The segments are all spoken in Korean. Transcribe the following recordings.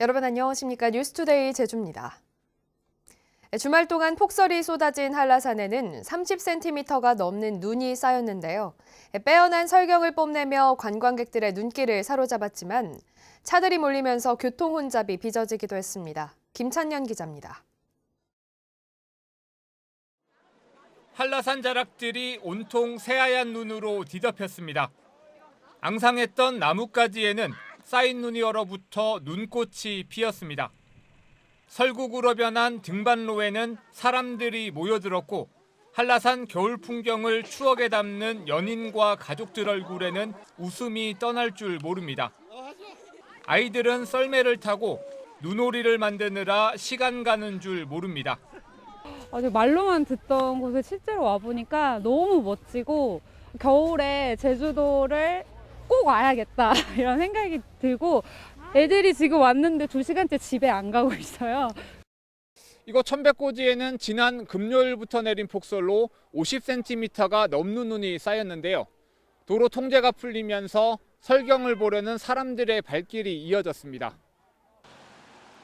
여러분 안녕하십니까? 뉴스투데이 제주입니다. 주말 동안 폭설이 쏟아진 한라산에는 30cm가 넘는 눈이 쌓였는데요. 빼어난 설경을 뽐내며 관광객들의 눈길을 사로잡았지만 차들이 몰리면서 교통 혼잡이 빚어지기도 했습니다. 김찬년 기자입니다. 한라산 자락들이 온통 새하얀 눈으로 뒤덮였습니다. 앙상했던 나뭇가지에는 쌓인 눈이 얼어붙어 눈꽃이 피었습니다. 설국으로 변한 등반로에는 사람들이 모여들었고 한라산 겨울 풍경을 추억에 담는 연인과 가족들 얼굴에는 웃음이 떠날 줄 모릅니다. 아이들은 썰매를 타고 눈오리를 만드느라 시간 가는 줄 모릅니다. 말로만 듣던 곳에 실제로 와보니까 너무 멋지고 겨울에 제주도를 꼭 와야겠다 이런 생각이 들고 애들이 지금 왔는데 2시간째 집에 안 가고 있어요. 이곳 천백고지에는 지난 금요일부터 내린 폭설로 50cm가 넘는 눈이 쌓였는데요. 도로 통제가 풀리면서 설경을 보려는 사람들의 발길이 이어졌습니다.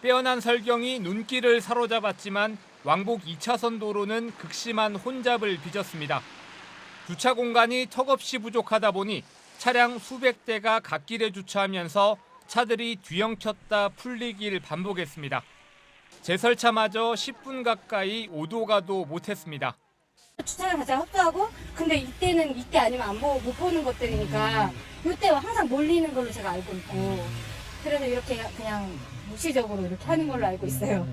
빼어난 설경이 눈길을 사로잡았지만 왕복 2차선 도로는 극심한 혼잡을 빚었습니다. 주차 공간이 턱없이 부족하다 보니 차량 수백 대가 갓길에 주차하면서 차들이 뒤엉켰다 풀리길 반복했습니다. 제설차마저 10분 가까이 오도 가도 못했습니다. 주차장 자체가 협소하고 근데 이때는 이때 아니면 못 보는 것들이니까 이때 항상 몰리는 걸로 제가 알고 있고 그래서 이렇게 그냥 무시적으로 이렇게 하는 걸로 알고 있어요.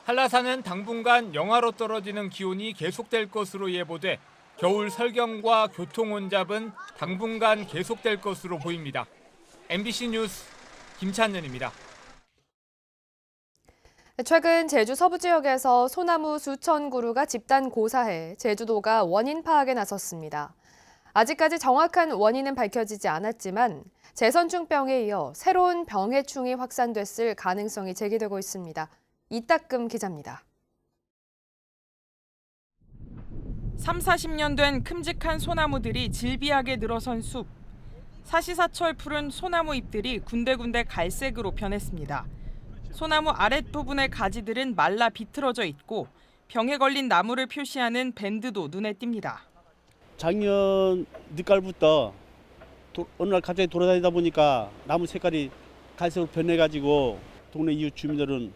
한라산은 당분간 영하로 떨어지는 기온이 계속될 것으로 예보돼 겨울 설경과 교통 혼잡은 당분간 계속될 것으로 보입니다. MBC 뉴스 김찬년입니다. 최근 제주 서부 지역에서 소나무 수천 그루가 집단 고사해 제주도가 원인 파악에 나섰습니다. 아직까지 정확한 원인은 밝혀지지 않았지만 재선충병에 이어 새로운 병해충이 확산됐을 가능성이 제기되고 있습니다. 이따금 기자입니다. 30-40년 된 큼직한 소나무들이 질비하게 늘어선 숲. 사시사철 푸른 소나무 잎들이 군데군데 갈색으로 변했습니다. 소나무 아랫부분의 가지들은 말라 비틀어져 있고 병에 걸린 나무를 표시하는 밴드도 눈에 띕니다. 작년 늦가을부터 어느 날 갑자기 돌아다니다 보니까 나무 색깔이 갈색으로 변해가지고 동네 이웃 주민들은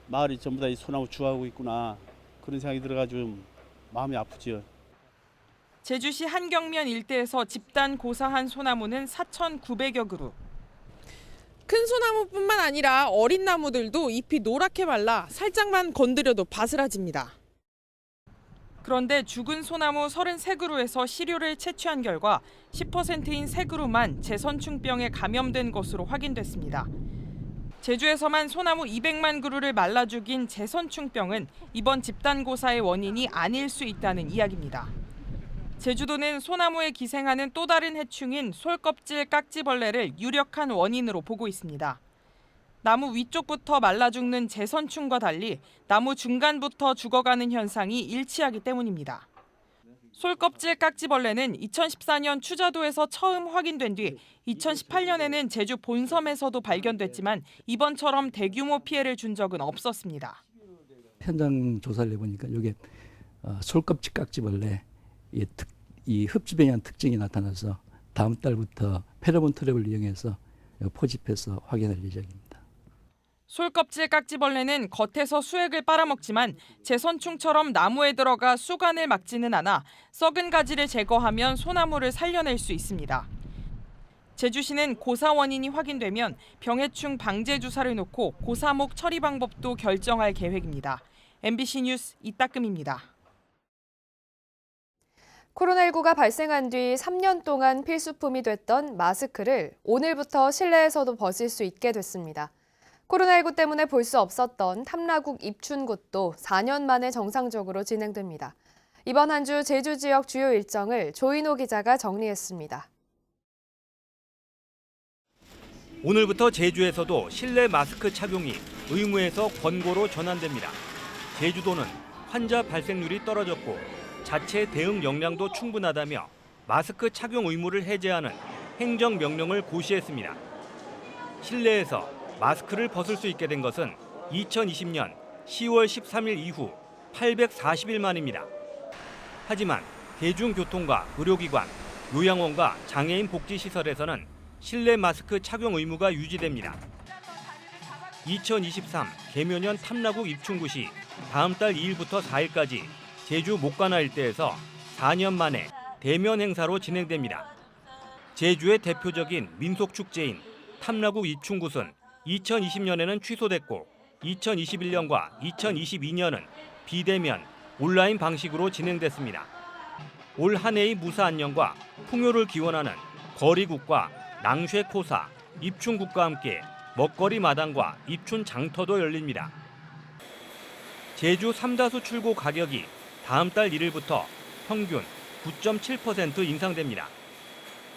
마을이 전부 다 이 소나무 주워하고 있구나 그런 생각이 들어가지고 마음이 아프죠. 제주시 한경면 일대에서 집단 고사한 소나무는 4,900여 그루. 큰 소나무뿐만 아니라 어린 나무들도 잎이 노랗게 말라 살짝만 건드려도 바스라집니다. 그런데 죽은 소나무 33그루에서 시료를 채취한 결과 10%인 3그루만 재선충병에 감염된 것으로 확인됐습니다. 제주에서만 소나무 200만 그루를 말라 죽인 재선충병은 이번 집단고사의 원인이 아닐 수 있다는 이야기입니다. 제주도는 소나무에 기생하는 또 다른 해충인 솔껍질 깍지벌레를 유력한 원인으로 보고 있습니다. 나무 위쪽부터 말라 죽는 재선충과 달리 나무 중간부터 죽어가는 현상이 일치하기 때문입니다. 솔껍질 깍지벌레는 2014년 추자도에서 처음 확인된 뒤 2018년에는 제주 본섬에서도 발견됐지만 이번처럼 대규모 피해를 준 적은 없었습니다. 현장 조사를 해보니까 이게 솔껍질 깍지벌레 이 흡집에 의한 특징이 나타나서 다음 달부터 페로몬 트랩을 이용해서 포집해서 확인할 예정입니다. 솔껍질 깍지벌레는 겉에서 수액을 빨아먹지만 재선충처럼 나무에 들어가 수간을 막지는 않아 썩은 가지를 제거하면 소나무를 살려낼 수 있습니다. 제주시는 고사 원인이 확인되면 병해충 방제 주사를 놓고 고사목 처리 방법도 결정할 계획입니다. MBC 뉴스 이따금입니다. 코로나19가 발생한 뒤 3년 동안 필수품이 됐던 마스크를 오늘부터 실내에서도 벗을 수 있게 됐습니다. 코로나19 때문에 볼 수 없었던 탐라국 입춘굿도 4년 만에 정상적으로 진행됩니다. 이번 한 주 제주 지역 주요 일정을 조인호 기자가 정리했습니다. 오늘부터 제주에서도 실내 마스크 착용이 의무에서 권고로 전환됩니다. 제주도는 환자 발생률이 떨어졌고 자체 대응 역량도 충분하다며 마스크 착용 의무를 해제하는 행정명령을 고시했습니다. 실내에서 마스크를 벗을 수 있게 된 것은 2020년 10월 13일 이후 840일 만입니다. 하지만 대중교통과 의료기관, 요양원과 장애인 복지시설에서는 실내 마스크 착용 의무가 유지됩니다. 2023 개묘년 탐라국 입춘구 시 다음 달 2일부터 4일까지 제주 목가나 일대에서 4년 만에 대면 행사로 진행됩니다. 제주의 대표적인 민속축제인 탐라국 입춘굿은 2020년에는 취소됐고 2021년과 2022년은 비대면, 온라인 방식으로 진행됐습니다. 올 한 해의 무사 안녕과 풍요를 기원하는 거리굿과 낭쉐코사, 입춘굿과 함께 먹거리 마당과 입춘 장터도 열립니다. 제주 삼다수 출고 가격이 다음 달 1일부터 평균 9.7% 인상됩니다.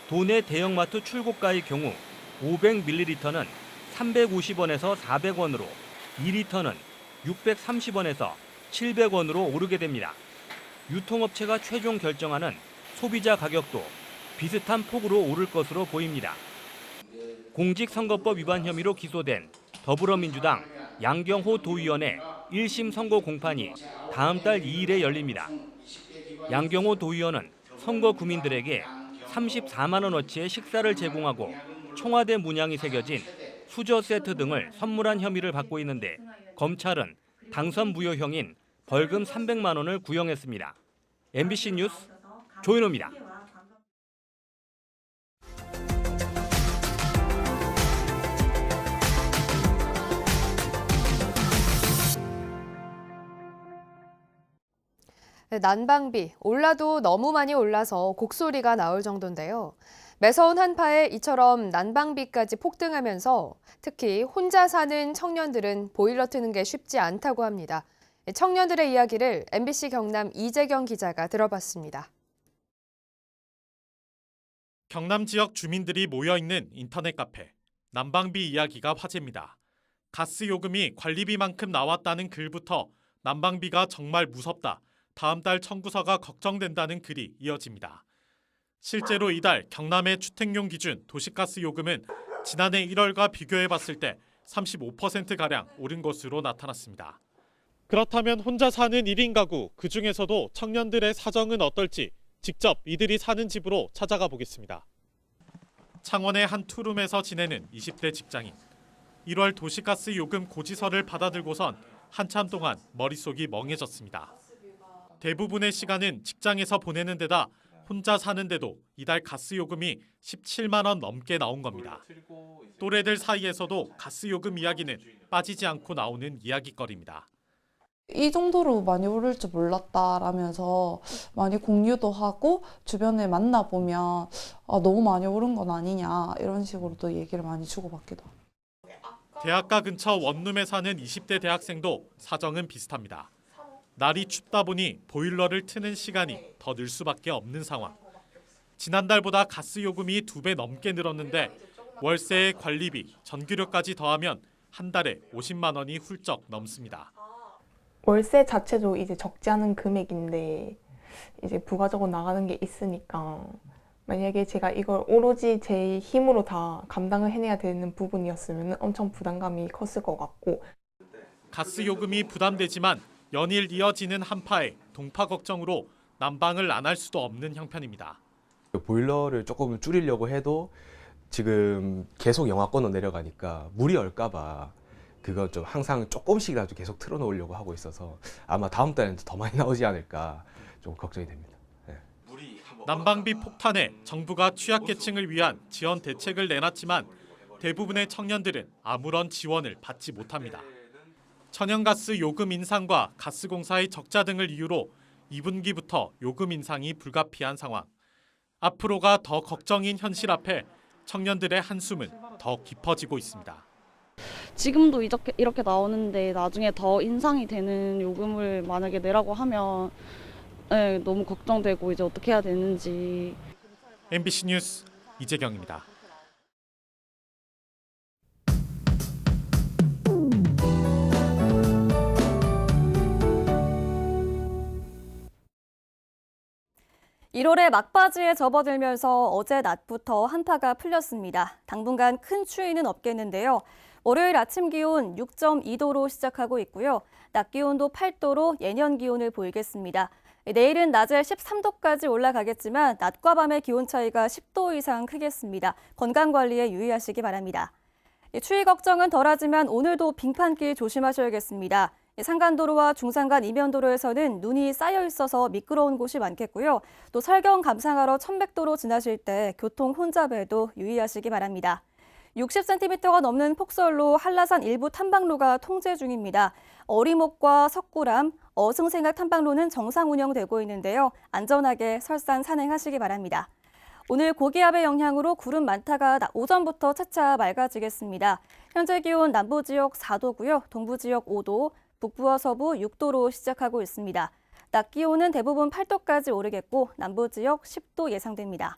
도내 대형마트 출고가의 경우 500ml는 350원에서 400원으로 2리터는 630원에서 700원으로 오르게 됩니다. 유통업체가 최종 결정하는 소비자 가격도 비슷한 폭으로 오를 것으로 보입니다. 공직선거법 위반 혐의로 기소된 더불어민주당 양경호 도의원의 1심 선고 공판이 다음 달 2일에 열립니다. 양경호 도의원은 선거 구민들에게 34만 원어치의 식사를 제공하고 청와대 문양이 새겨진 수저 세트 등을 선물한 혐의를 받고 있는데 검찰은 당선 무효형인 벌금 300만 원을 구형했습니다. MBC 뉴스 조인호입니다. 난방비 올라도 너무 많이 올라서 곡소리가 나올 정도인데요. 매서운 한파에 이처럼 난방비까지 폭등하면서 특히 혼자 사는 청년들은 보일러 트는 게 쉽지 않다고 합니다. 청년들의 이야기를 MBC 경남 이재경 기자가 들어봤습니다. 경남 지역 주민들이 모여있는 인터넷 카페. 난방비 이야기가 화제입니다. 가스 요금이 관리비만큼 나왔다는 글부터 난방비가 정말 무섭다. 다음 달 청구서가 걱정된다는 글이 이어집니다. 실제로 이달 경남의 주택용 기준 도시가스 요금은 지난해 1월과 비교해봤을 때 35%가량 오른 것으로 나타났습니다. 그렇다면 혼자 사는 1인 가구, 그중에서도 청년들의 사정은 어떨지 직접 이들이 사는 집으로 찾아가 보겠습니다. 창원의 한 투룸에서 지내는 20대 직장인. 1월 도시가스 요금 고지서를 받아들고선 한참 동안 머릿속이 멍해졌습니다. 대부분의 시간은 직장에서 보내는 데다 혼자 사는데도 이달 가스 요금이 17만 원 넘게 나온 겁니다. 또래들 사이에서도 가스 요금 이야기는 빠지지 않고 나오는 이야깃거리입니다. 이 정도로 많이 오를 줄 몰랐다라면서 많이 공유도 하고 주변에 만나보면 너무 많이 오른 건 아니냐 이런 식으로 또 얘기를 많이 주고받기도 하고. 대학가 근처 원룸에 사는 20대 대학생도 사정은 비슷합니다. 날이 춥다 보니 보일러를 트는 시간이 더 늘 수밖에 없는 상황. 지난달보다 가스 요금이 2배 넘게 늘었는데 월세에 관리비, 전기료까지 더하면 한 달에 50만 원이 훌쩍 넘습니다. 월세 자체도 이제 적지 않은 금액인데 이제 부가적으로 나가는 게 있으니까 만약에 제가 이걸 오로지 제 힘으로 다 감당을 해내야 되는 부분이었으면 엄청 부담감이 컸을 것 같고. 가스 요금이 부담되지만 연일 이어지는 한파에 동파 걱정으로 난방을 안 할 수도 없는 형편입니다. 보일러를 조금 줄이려고 해도 지금 계속 영하권으로 내려가니까 물이 얼까 봐 그거 좀 항상 조금씩이라도 계속 틀어놓으려고 하고 있어서 아마 다음 달에는 더 많이 나오지 않을까 좀 걱정이 됩니다. 네. 난방비 폭탄에 정부가 취약계층을 위한 지원 대책을 내놨지만 대부분의 청년들은 아무런 지원을 받지 못합니다. 천연가스 요금 인상과 가스공사의 적자 등을 이유로 2분기부터 요금 인상이 불가피한 상황. 앞으로가 더 걱정인 현실 앞에 청년들의 한숨은 더 깊어지고 있습니다. 지금도 이렇게 나오는데 나중에 더 인상이 되는 요금을 만약에 내라고 하면 너무 걱정되고 이제 어떻게 해야 되는지. MBC 뉴스 이재경입니다. (1월에) 막바지에 접어들면서 어제 낮부터 한파가 풀렸습니다. 당분간 큰 추위는 없겠는데요. 월요일 아침 기온 6.2도로 시작하고 있고요. 낮 기온도 8도로 예년 기온을 보이겠습니다. 내일은 낮에 13도까지 올라가겠지만 낮과 밤의 기온 차이가 10도 이상 크겠습니다. 건강관리에 유의하시기 바랍니다. 추위 걱정은 덜하지만 오늘도 빙판길 조심하셔야겠습니다. 산간도로와 중산간 이면도로에서는 눈이 쌓여 있어서 미끄러운 곳이 많겠고요. 또 설경 감상하러 천백도로 지나실 때 교통 혼잡에도 유의하시기 바랍니다. 60cm가 넘는 폭설로 한라산 일부 탐방로가 통제 중입니다. 어리목과 석굴암, 어승생각 탐방로는 정상 운영되고 있는데요. 안전하게 설산 산행하시기 바랍니다. 오늘 고기압의 영향으로 구름 많다가 오전부터 차차 맑아지겠습니다. 현재 기온 남부 지역 4도고요. 동부 지역 5도, 북부와 서부 6도로 시작하고 있습니다. 낮 기온은 대부분 8도까지 오르겠고 남부 지역 10도 예상됩니다.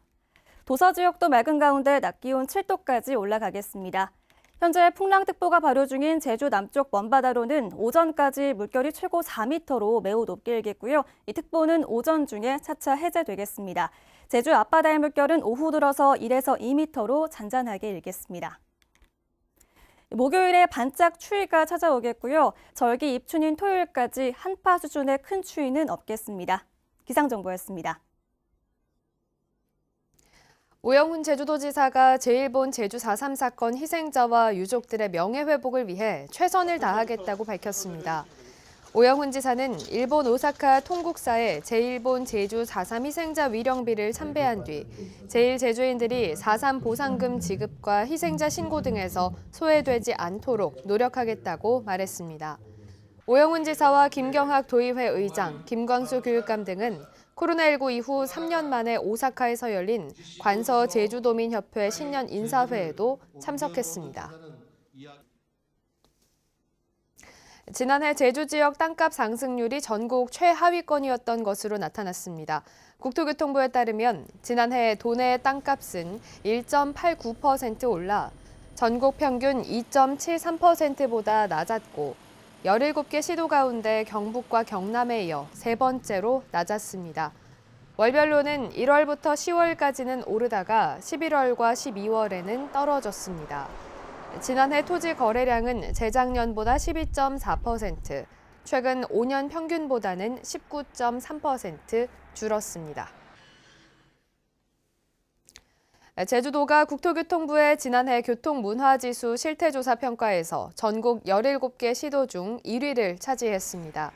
도서 지역도 맑은 가운데 낮 기온 7도까지 올라가겠습니다. 현재 풍랑특보가 발효 중인 제주 남쪽 먼바다로는 오전까지 물결이 최고 4m로 매우 높게 일겠고요. 이 특보는 오전 중에 차차 해제되겠습니다. 제주 앞바다의 물결은 오후 들어서 1에서 2m로 잔잔하게 일겠습니다. 목요일에 반짝 추위가 찾아오겠고요. 절기 입춘인 토요일까지 한파 수준의 큰 추위는 없겠습니다. 기상정보였습니다. 오영훈 제주도지사가 제1본 제주 4.3 사건 희생자와 유족들의 명예회복을 위해 최선을 다하겠다고 밝혔습니다. 오영훈 지사는 일본 오사카 통국사에 제1본 제주 4.3 희생자 위령비를 참배한 뒤 제1제주인들이 4.3 보상금 지급과 희생자 신고 등에서 소외되지 않도록 노력하겠다고 말했습니다. 오영훈 지사와 김경학 도의회 의장, 김광수 교육감 등은 코로나19 이후 3년 만에 오사카에서 열린 관서 제주도민협회 신년 인사회에도 참석했습니다. 지난해 제주 지역 땅값 상승률이 전국 최하위권이었던 것으로 나타났습니다. 국토교통부에 따르면 지난해 도내 땅값은 1.89% 올라 전국 평균 2.73%보다 낮았고 17개 시도 가운데 경북과 경남에 이어 세 번째로 낮았습니다. 월별로는 1월부터 10월까지는 오르다가 11월과 12월에는 떨어졌습니다. 지난해 토지 거래량은 재작년보다 12.4%, 최근 5년 평균보다는 19.3% 줄었습니다. 제주도가 국토교통부의 지난해 교통문화지수 실태조사 평가에서 전국 17개 시도 중 1위를 차지했습니다.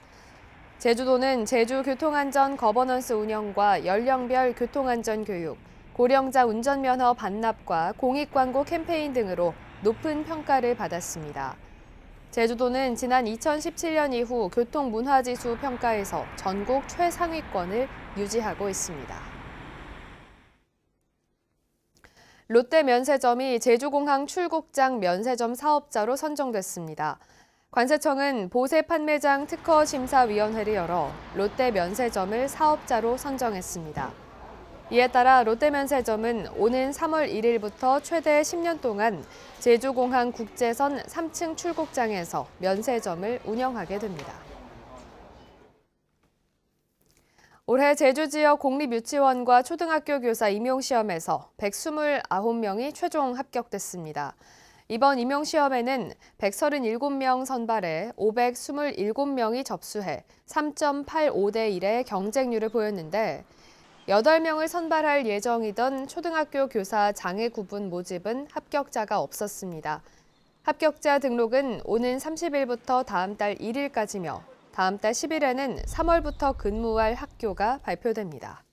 제주도는 제주 교통안전 거버넌스 운영과 연령별 교통안전 교육, 고령자 운전면허 반납과 공익광고 캠페인 등으로 높은 평가를 받았습니다. 제주도는 지난 2017년 이후 교통문화지수 평가에서 전국 최상위권을 유지하고 있습니다. 롯데 면세점이 제주공항 출국장 면세점 사업자로 선정됐습니다. 관세청은 보세 판매장 특허심사위원회를 열어 롯데 면세점을 사업자로 선정했습니다. 이에 따라 롯데 면세점은 오는 3월 1일부터 최대 10년 동안 제주공항 국제선 3층 출국장에서 면세점을 운영하게 됩니다. 올해 제주 지역 공립유치원과 초등학교 교사 임용시험에서 129명이 최종 합격됐습니다. 이번 임용시험에는 137명 선발해 527명이 접수해 3.85대 1의 경쟁률을 보였는데 8명을 선발할 예정이던 초등학교 교사 장애 구분 모집은 합격자가 없었습니다. 합격자 등록은 오는 30일부터 다음 달 1일까지며 다음 달 10일에는 3월부터 근무할 학교가 발표됩니다.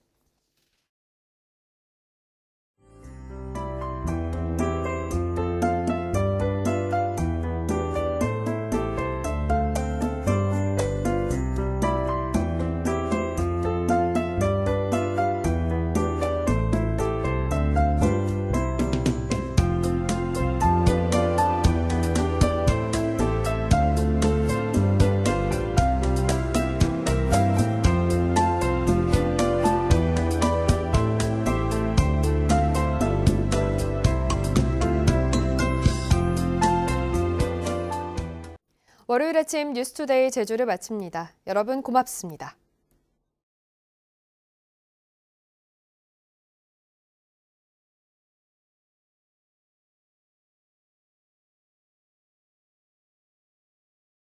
월요일 아침 뉴스투데이 제주를 마칩니다. 여러분 고맙습니다.